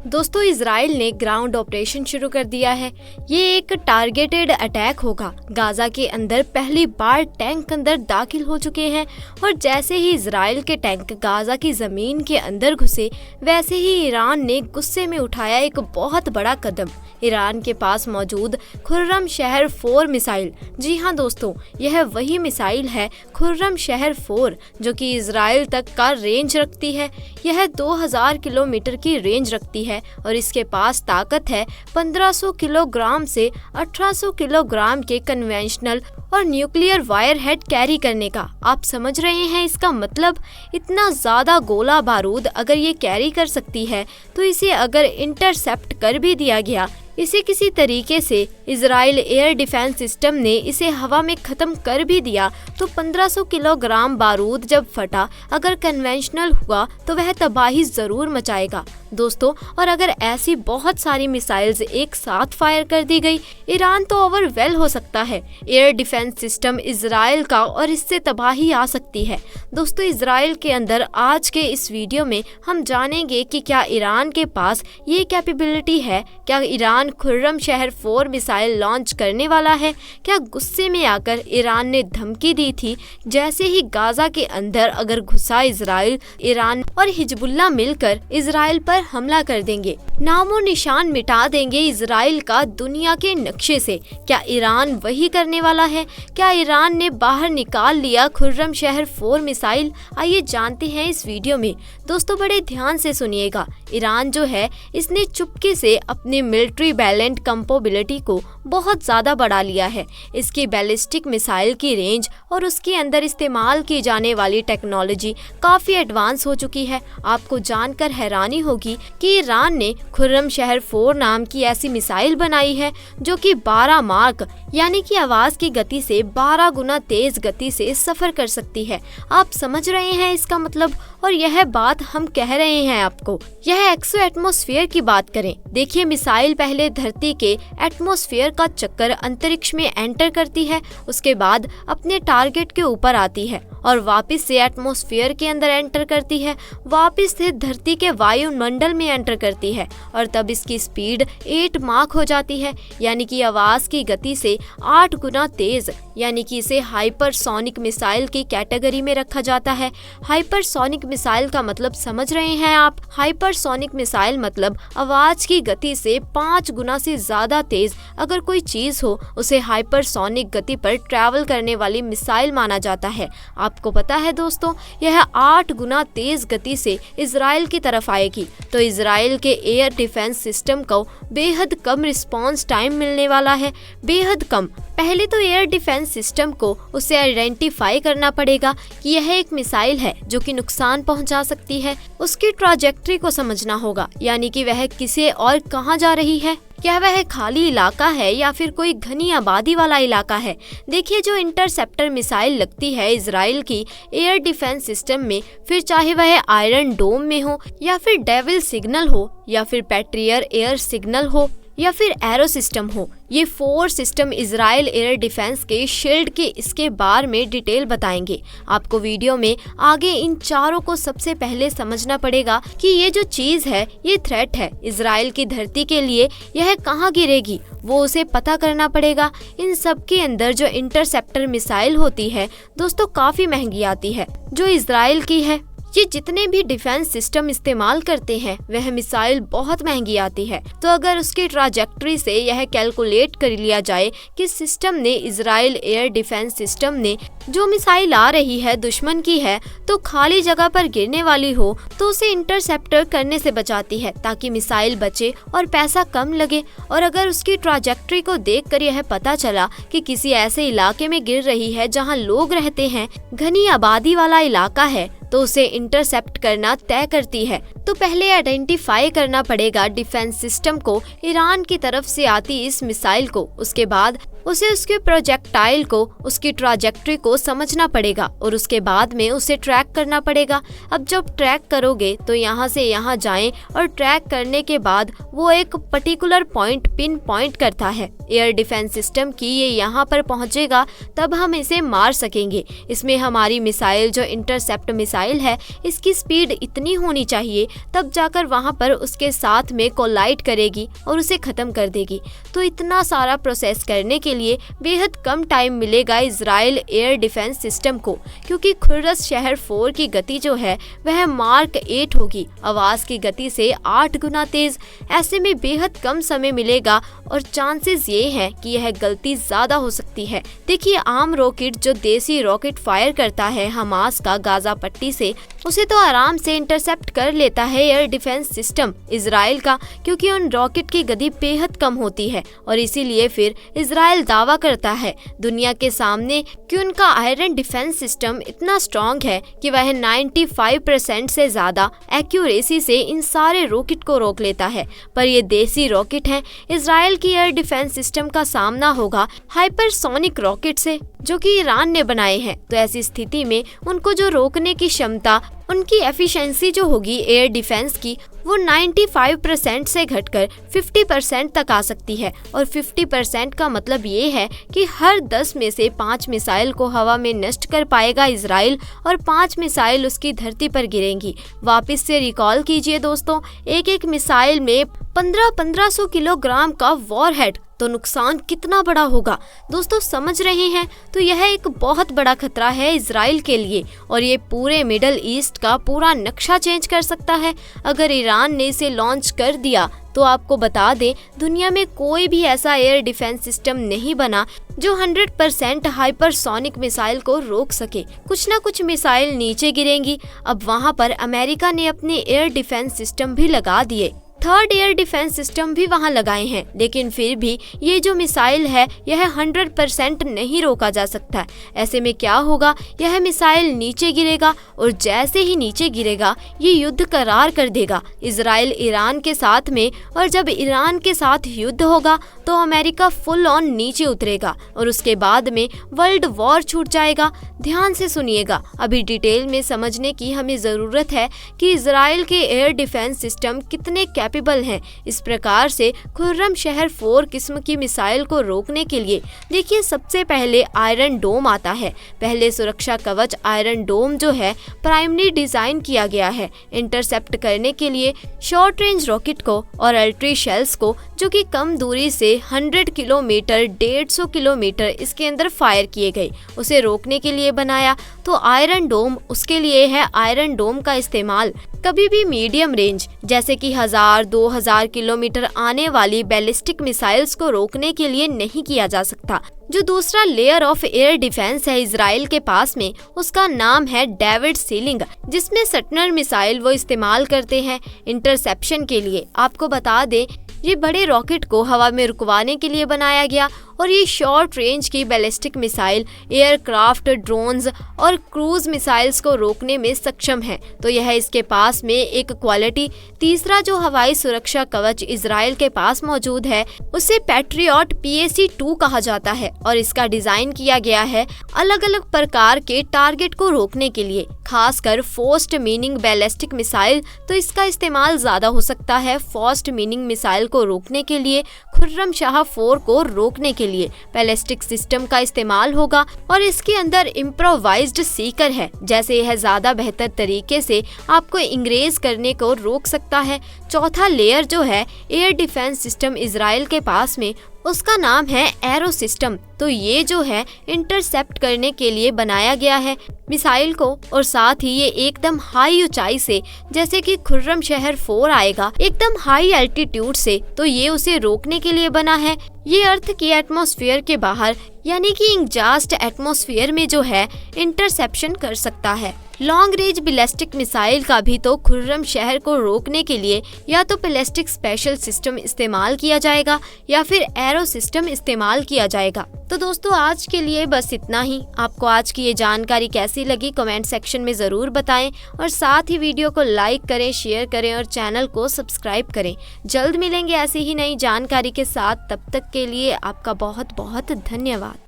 दोस्तों, इजराइल ने ground operation शुरू कर दिया है। ये एक टारगेटेड अटैक होगा। गाजा के अंदर पहली बार टैंक अंदर दाखिल हो चुके हैं और जैसे ही इजराइल के टैंक गाजा की जमीन के अंदर घुसे, वैसे ही ईरान ने गुस्से में उठाया एक बहुत बड़ा कदम। ईरान के पास मौजूद खुर्रम शहर 4 मिसाइल, जी हाँ दोस्तों, यह वही मिसाइल है खुर्रम शहर 4 जो कि इजराइल तक का रेंज रखती है। यह 2000 किलोमीटर की रेंज रखती है और इसके पास ताकत है 1500 किलोग्राम से 1800 किलोग्राम के कन्वेंशनल और न्यूक्लियर वायर हेड कैरी करने का। आप समझ रहे हैं इसका मतलब? इतना ज़्यादा गोला बारूद अगर ये कैरी कर सकती है तो इसे अगर इंटरसेप्ट कर भी दिया गया, इसे किसी तरीके से इजराइल एयर डिफेंस सिस्टम ने इसे हवा में ख़त्म कर भी दिया, तो 1500 किलोग्राम बारूद जब फटा अगर कन्वेंशनल हुआ तो वह तबाही ज़रूर मचाएगा दोस्तों। और अगर ऐसी बहुत सारी मिसाइल्स एक साथ फायर कर दी गई, ईरान तो ओवरवेल हो सकता है एयर डिफेंस सिस्टम इजराइल का और इससे तबाही आ सकती है। दोस्तों, इजराइल के अंदर आज के इस वीडियो में हम जानेंगे कि क्या ईरान के पास ये कैपेबिलिटी है, क्या ईरान खुर्रम शहर 4 मिसाइल लॉन्च करने वाला है। क्या गुस्से में आकर ईरान ने धमकी दी थी जैसे ही गाजा के अंदर अगर घुसा इजराइल, ईरान और हिजबुल्लाह मिलकर इजराइल पर हमला कर देंगे, नामो निशान मिटा देंगे इजराइल का दुनिया के नक्शे से। क्या ईरान वही करने वाला है? क्या ईरान ने बाहर निकाल लिया खुर्रम शहर 4 मिसाइल? आइए जानते हैं इस वीडियो में। दोस्तों, बड़े ध्यान से सुनिएगा। ईरान जो है इसने चुपके से अपनी मिलिट्री बैलेंट कंपोबिलिटी को बहुत ज़्यादा बढ़ा लिया है। इसकी बैलिस्टिक मिसाइल की रेंज और उसके अंदर इस्तेमाल की जाने वाली टेक्नोलॉजी काफ़ी एडवांस हो चुकी है। आपको जानकर हैरानी होगी कि ईरान ने खुर्रम शहर 4 नाम की ऐसी मिसाइल बनाई है जो कि 12 मार्क यानी कि आवाज़ की गति से 12 गुना तेज़ गति से सफ़र कर सकती है। आप समझ रहे हैं इसका मतलब? और यह बात हम कह रहे हैं आपको, यह एक्सो एटमॉस्फेयर की बात करें। देखिए, मिसाइल पहले धरती के एटमॉस्फेयर का चक्कर अंतरिक्ष में एंटर करती है, उसके बाद अपने टारगेट के ऊपर आती है और वापस से एटमॉस्फेयर के अंदर एंटर करती है, वापस से धरती के वायुमंडल में एंटर करती है और तब इसकी स्पीड 8 माक हो जाती है, यानी कि आवाज़ की गति से 8 गुना तेज़, यानी कि इसे हाइपरसोनिक मिसाइल की कैटेगरी में रखा जाता है। हाइपरसोनिक मिसाइल का मतलब समझ रहे हैं आप? हाइपरसोनिक मिसाइल मतलब आवाज़ की गति से 5 गुना से ज़्यादा तेज़ अगर कोई चीज़ हो, उसे हाइपरसोनिक गति पर ट्रैवल करने वाली मिसाइल माना जाता है। आपको पता है दोस्तों, यह 8 गुना तेज़ गति से इजराइल की तरफ आएगी, तो इजराइल के एयर डिफेंस सिस्टम को बेहद कम रिस्पॉन्स टाइम मिलने वाला है, बेहद कम। पहले तो एयर डिफेंस सिस्टम को उसे आइडेंटिफाई करना पड़ेगा कि यह एक मिसाइल है जो कि नुकसान पहुंचा सकती है। उसकी ट्रैजेक्टरी को समझना होगा, यानी कि वह किसे और कहां जा रही है। क्या वह खाली इलाका है या फिर कोई घनी आबादी वाला इलाका है? देखिए, जो इंटरसेप्टर मिसाइल लगती है इजराइल की एयर डिफेंस सिस्टम में, फिर चाहे वह आयरन डोम में हो या फिर डेविल सिग्नल हो या फिर पैट्रियर एयर सिग्नल हो या फिर एरो सिस्टम हो, ये 4 सिस्टम इजराइल एयर डिफेंस के शील्ड के इसके बारे में डिटेल बताएंगे। आपको वीडियो में आगे इन चारों को सबसे पहले समझना पड़ेगा कि ये जो चीज़ है ये थ्रेट है इजराइल की धरती के लिए। यह कहाँ गिरेगी वो उसे पता करना पड़ेगा। इन सब के अंदर जो इंटरसेप्टर मिसाइल होती है दोस्तों, काफ़ी महंगी आती है जो इजराइल की है। ये जितने भी डिफेंस सिस्टम इस्तेमाल करते हैं वह मिसाइल बहुत महंगी आती है। तो अगर उसकी ट्रैजेक्टरी से यह कैलकुलेट कर लिया जाए कि सिस्टम ने इजराइल एयर डिफेंस सिस्टम ने जो मिसाइल आ रही है दुश्मन की है, तो खाली जगह पर गिरने वाली हो तो उसे इंटरसेप्टर करने से बचाती है ताकि मिसाइल बचे और पैसा कम लगे। और अगर उसकी ट्रैजेक्टरी को देखकर यह पता चला कि किसी ऐसे इलाके में गिर रही है जहां लोग रहते हैं, घनी आबादी वाला इलाका है, तो उसे इंटरसेप्ट करना तय करती है। तो पहले आइडेंटिफाई करना पड़ेगा डिफेंस सिस्टम को ईरान की तरफ से आती इस मिसाइल को, उसके बाद उसे उसके प्रोजेक्टाइल को, उसकी ट्रैजेक्टरी को समझना पड़ेगा और उसके बाद में उसे ट्रैक करना पड़ेगा। अब जब ट्रैक करोगे तो यहाँ से यहाँ जाएं और ट्रैक करने के बाद वो एक पर्टिकुलर पॉइंट पिन पॉइंट करता है एयर डिफेंस सिस्टम की, ये यहाँ पर पहुँचेगा तब हम इसे मार सकेंगे। इसमें हमारी मिसाइल जो इंटरसेप्ट मिसाइल है, इसकी स्पीड इतनी होनी चाहिए तब जाकर वहाँ पर उसके साथ में कोलाइड करेगी और उसे खत्म कर देगी। तो इतना सारा प्रोसेस करने के लिए बेहद कम टाइम मिलेगा इजराइल एयर डिफेंस सिस्टम को, क्योंकि खुर्रस शहर 4 की गति जो है वह मार्क 8 होगी, आवाज की गति से 8 गुना तेज। ऐसे में बेहद कम समय मिलेगा और चांसेस ये हैं कि यह गलती ज्यादा हो सकती है। देखिए, आम रॉकेट जो देसी रॉकेट फायर करता है हमास का गाजा पट्टी से, उसे तो आराम से इंटरसेप्ट कर लेता है एयर डिफेंस सिस्टम इजराइल का, क्योंकि उन रॉकेट की गति बेहद कम होती है। और इसीलिए फिर इजराइल दावा करता है दुनिया के सामने कि उनका आयरन डिफेंस सिस्टम इतना स्ट्रॉन्ग है कि वह 95% से ज्यादा एक्यूरेसी से इन सारे रॉकेट को रोक लेता है। पर ये देसी रॉकेट हैं। इजराइल की एयर डिफेंस सिस्टम का सामना होगा हाइपरसोनिक रॉकेट से, जो कि ईरान ने बनाए हैं। तो ऐसी स्थिति में उनको जो रोकने की क्षमता, उनकी एफिशिएंसी जो होगी एयर डिफेंस की, वो 95% से घटकर 50% तक आ सकती है। और 50% का मतलब ये है कि हर 10 में से 5 मिसाइल को हवा में नष्ट कर पाएगा इजराइल और 5 मिसाइल उसकी धरती पर गिरेंगी। वापस से रिकॉल कीजिए दोस्तों, एक मिसाइल में 1500 किलोग्राम का वॉरहेड, तो नुकसान कितना बड़ा होगा दोस्तों, समझ रहे हैं। तो यह एक बहुत बड़ा खतरा है इजराइल के लिए और ये पूरे मिडल ईस्ट का पूरा नक्शा चेंज कर सकता है। अगर ईरान ने इसे लॉन्च कर दिया तो आपको बता दें, दुनिया में कोई भी ऐसा एयर डिफेंस सिस्टम नहीं बना जो 100% हाइपरसोनिक मिसाइल को रोक सके। कुछ ना कुछ मिसाइल नीचे गिरेंगी। अब वहां पर अमेरिका ने अपने एयर डिफेंस सिस्टम भी लगा दिए, 3rd एयर डिफेंस सिस्टम भी वहां लगाए हैं, लेकिन फिर भी ये जो मिसाइल है यह 100% नहीं रोका जा सकता। ऐसे में क्या होगा, यह मिसाइल नीचे गिरेगा और जैसे ही नीचे गिरेगा ये युद्ध करार कर देगा इजराइल ईरान के साथ में। और जब ईरान के साथ युद्ध होगा तो अमेरिका फुल ऑन नीचे उतरेगा और उसके बाद में वर्ल्ड वॉर छूट जाएगा। ध्यान से सुनिएगा, अभी डिटेल में समझने की हमें ज़रूरत है कि इजराइल के एयर डिफेंस सिस्टम कितने कैपेबल हैं। इस प्रकार से खुर्रम शहर 4 किस्म की मिसाइल को रोकने के लिए देखिए, सबसे पहले आयरन डोम आता है। पहले सुरक्षा कवच आयरन डोम जो है प्राइमरी डिजाइन किया गया है इंटरसेप्ट करने के लिए शॉर्ट रेंज रॉकेट को और अल्ट्री शेल्स को, जो कि कम दूरी से 100 किलोमीटर 150 किलोमीटर इसके अंदर फायर किए गए, उसे रोकने के लिए बनाया। तो आयरन डोम उसके लिए है। आयरन डोम का इस्तेमाल कभी भी मीडियम रेंज जैसे कि 1000-2000 किलोमीटर आने वाली बैलिस्टिक मिसाइल्स को रोकने के लिए नहीं किया जा सकता। जो दूसरा लेयर ऑफ एयर डिफेंस है इजराइल के पास में, उसका नाम है डेविड सीलिंग, जिसमें सटनर मिसाइल वो इस्तेमाल करते हैं इंटरसेप्शन के लिए। आपको बता दें, ये बड़े रॉकेट को हवा में रुकवाने के लिए बनाया गया और ये शॉर्ट रेंज की बैलिस्टिक मिसाइल, एयरक्राफ्ट, ड्रोन्स और क्रूज मिसाइल्स को रोकने में सक्षम है। तो यह इसके पास में एक क्वालिटी। तीसरा जो हवाई सुरक्षा कवच इजराइल के पास मौजूद है, उसे पैट्रियट PAC-2 कहा जाता है और इसका डिजाइन किया गया है अलग अलग प्रकार के टारगेट को रोकने के लिए, खासकर फोस्ट मीनिंग बैलिस्टिक मिसाइल। तो इसका इस्तेमाल ज्यादा हो सकता है फोस्ट मीनिंग मिसाइल को रोकने के लिए। खुर्रम शाह 4 को रोकने के लिए बैलिस्टिक सिस्टम का इस्तेमाल होगा और इसके अंदर इम्प्रोवाइज्ड सीकर है, जैसे यह ज्यादा बेहतर तरीके से आपको इंग्रेज करने को रोक सकता है। चौथा लेयर जो है एयर डिफेंस सिस्टम इजराइल के पास में, उसका नाम है एरो सिस्टम। तो ये जो है इंटरसेप्ट करने के लिए बनाया गया है मिसाइल को, और साथ ही ये एकदम हाई ऊंचाई से, जैसे कि खुर्रम शहर 4 आएगा एकदम हाई एल्टीट्यूड से, तो ये उसे रोकने के लिए बना है। ये अर्थ की एटमॉस्फेयर के बाहर यानी कि इंजास्ट एटमॉस्फेयर में जो है इंटरसेप्शन कर सकता है। लॉन्ग रेंज बैलिस्टिक मिसाइल का भी तो खुर्रम शहर को रोकने के लिए या तो बैलिस्टिक स्पेशल सिस्टम इस्तेमाल किया जाएगा या फिर एरो सिस्टम इस्तेमाल किया जाएगा। तो दोस्तों आज के लिए बस इतना ही। आपको आज की ये जानकारी कैसी लगी कमेंट सेक्शन में ज़रूर बताएं और साथ ही वीडियो को लाइक करें, शेयर करें और चैनल को सब्सक्राइब करें। जल्द मिलेंगे ऐसी ही नई जानकारी के साथ, तब तक के लिए आपका बहुत बहुत धन्यवाद।